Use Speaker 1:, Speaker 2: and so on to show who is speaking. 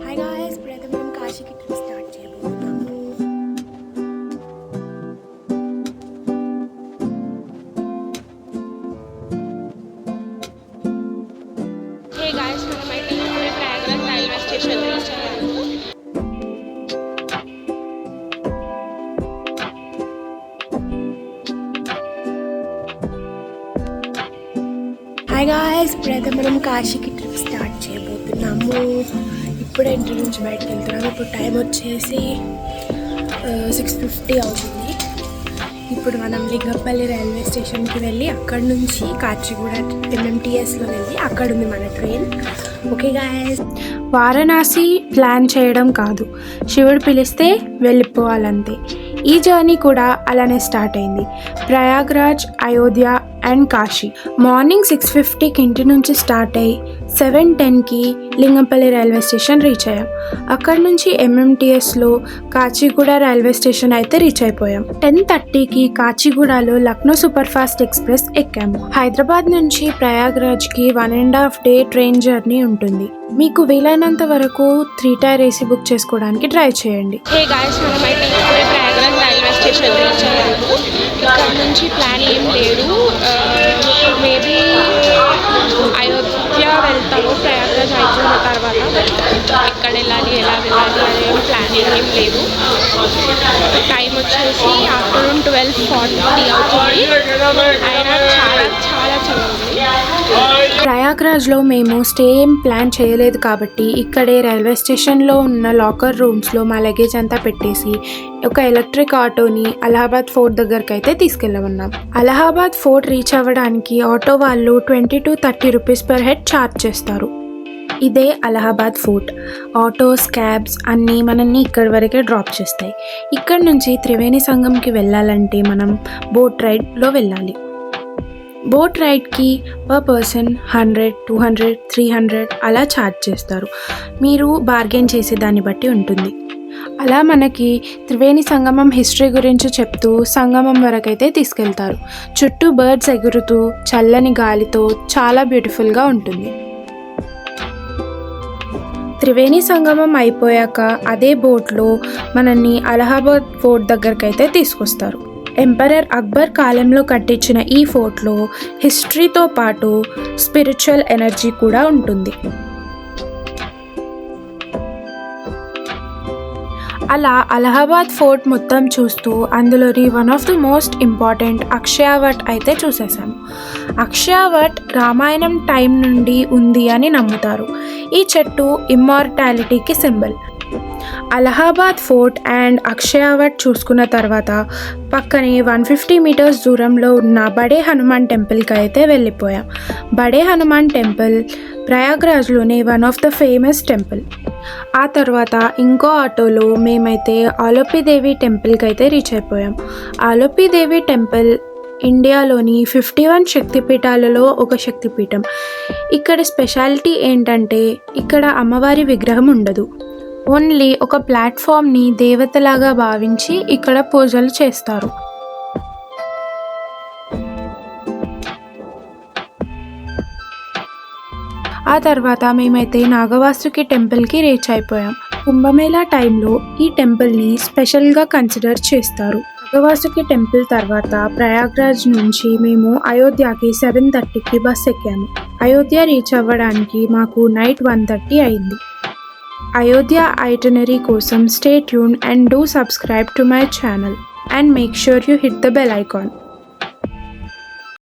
Speaker 1: Hi guys, ఇప్పుడైతే మనం కాశీకి ట్రిప్ స్టార్ట్ చేయబోతున్నాము.
Speaker 2: హే గాయ్స్, మనమైతే ఇప్పుడే ప్రయాగరాజ్ రైల్వే స్టేషన్ రీచ్ అయ్యాము.
Speaker 1: హాయ్ గాయ్స్, ఇప్పుడైతే మనం కాశీకి ట్రిప్ స్టార్ట్ చేయబోతున్నాము. ఇప్పుడే ఇంటి నుంచి బయటకు వెళ్తున్నాము. ఇప్పుడు టైం వచ్చేసి 6:50 అవుతుంది. ఇప్పుడు మనం లింగంపల్లి రైల్వే స్టేషన్కి వెళ్ళి అక్కడి నుంచి కాచిగూడ MMTSలో వెళ్ళి అక్కడ ఉంది మన train. Okay guys,
Speaker 3: Varanasi plan చేయడం కాదు, శివుడు పిలిస్తే వెళ్ళిపోవాలంతే. ఈ జర్నీ కూడా అలానే స్టార్ట్ అయింది. ప్రయాగ్రాజ్, అయోధ్య అండ్ కాశీ. మార్నింగ్ 6:50కి ఇంటి నుంచి స్టార్ట్ అయ్యి 7:10కి లింగంపల్లి రైల్వే స్టేషన్ రీచ్ అయ్యాం. అక్కడ నుంచి MMTSలో కాచిగూడ రైల్వే స్టేషన్ అయితే రీచ్ అయిపోయాం. 10:30కి కాచిగూడలో లక్నో సూపర్ ఫాస్ట్ ఎక్స్ప్రెస్ ఎక్కాము. హైదరాబాద్ నుంచి ప్రయాగ్రాజ్కి 1.5 డే ట్రైన్ జర్నీ ఉంటుంది. మీకు వీలైనంత వరకు 3 టైర్ AC బుక్ చేసుకోవడానికి ట్రై చేయండి.
Speaker 2: హే గాయ్స్, మనమైతే ఇప్పుడే ప్రయాగరాజ్ రైల్వే స్టేషన్ రీచ్ అయ్యాము. ఇక్కడ నుంచి ప్లాన్ ఏం లేదు. మేబీ అయోధ్య వెళ్తాము ప్రయాగరాజ్ అయిపోయిన తర్వాత. ఎక్కడ వెళ్ళాలి, ఎలా వెళ్ళాలి అనే ప్లానింగ్ ఏం లేదు. టైం వచ్చేసి ఆఫ్టర్నూన్ 12:40 అవుతుంది. అయినా చాలా చాలా చదువుతుంది.
Speaker 3: ప్రయాగ్రాజ్లో మేము స్టే ఏం ప్లాన్ చేయలేదు కాబట్టి ఇక్కడే రైల్వే స్టేషన్లో ఉన్న లాకర్ రూమ్స్లో మా లగేజ్ అంతా పెట్టేసి ఒక ఎలక్ట్రిక్ ఆటోని అలహాబాద్ ఫోర్ట్ దగ్గరికి అయితే తీసుకెళ్ళమన్నాం. అలహాబాద్ ఫోర్ట్ రీచ్ అవ్వడానికి ఆటో వాళ్ళు 20 to 30 rupees per head charge చేస్తారు. ఇదే అలహాబాద్ ఫోర్ట్. ఆటోస్, క్యాబ్స్ అన్నీ మనల్ని ఇక్కడి వరకే డ్రాప్ చేస్తాయి. ఇక్కడ నుంచి త్రివేణి సంగంకి వెళ్ళాలంటే మనం బోట్ రైడ్లో వెళ్ళాలి. బోట్ రైడ్కి పర్ పర్సన్ 100, 200, 300 అలా ఛార్జ్ చేస్తారు. మీరు బార్గెన్ చేసే దాన్ని బట్టి ఉంటుంది. అలా మనకి త్రివేణి సంగమం హిస్టరీ గురించి చెప్తూ సంగమం వరకైతే తీసుకెళ్తారు. చుట్టూ బర్డ్స్ ఎగురుతూ చల్లని గాలితో చాలా బ్యూటిఫుల్గా ఉంటుంది. త్రివేణి సంగమం అయిపోయాక అదే బోట్లో మనల్ని అలహాబాద్ ఫోర్ట్ దగ్గరకైతే తీసుకొస్తారు. ఎంపరర్ అక్బర్ కాలంలో కట్టించిన ఈ ఫోర్ట్లో హిస్టరీతో పాటు స్పిరిచువల్ ఎనర్జీ కూడా ఉంటుంది. అలా అలహాబాద్ ఫోర్ట్ మొత్తం చూస్తూ అందులోని one of the most important Akshayavat అయితే చూసేసాము. అక్షయవట్ రామాయణం టైం నుండి ఉంది అని నమ్ముతారు. ఈ చెట్టు ఇమ్మార్టాలిటీకి సింబల్. అలహాబాద్ ఫోర్ట్ అండ్ అక్షయవట్ చూసుకున్న తర్వాత పక్కనే 150 మీటర్స్ దూరంలో ఉన్న బడే హనుమాన్ టెంపుల్కి అయితే వెళ్ళిపోయాం. బడే హనుమాన్ టెంపుల్ ప్రయాగ్రాజ్లోనే one of the famous temple. ఆ తర్వాత ఇంకో ఆటోలో మేమైతే ఆలోపిదేవి టెంపుల్కి అయితే రీచ్ అయిపోయాం. ఆలోపిదేవి టెంపుల్ ఇండియాలోని 51 శక్తిపీఠాలలో ఒక శక్తిపీఠం. ఇక్కడ స్పెషాలిటీ ఏంటంటే ఇక్కడ అమ్మవారి విగ్రహం ఉండదు. ఓన్లీ ఒక ప్లాట్ఫామ్ని దేవతలాగా భావించి ఇక్కడ పూజలు చేస్తారు. ఆ తర్వాత మేమైతే నాగవాసుకి టెంపుల్కి రీచ్ అయిపోయాం. కుంభమేళా టైంలో ఈ టెంపుల్ని స్పెషల్గా కన్సిడర్ చేస్తారు. నాగవాసుకి టెంపుల్ తర్వాత ప్రయాగ్రాజ్ నుంచి మేము అయోధ్యకి 7:30కి బస్ ఎక్కాము. అయోధ్య రీచ్ అవ్వడానికి మాకు నైట్ 1:30 అయింది. అయోధ్య ఐటనరీ కోసం stay tuned and do subscribe to my channel and make sure you hit the bell icon.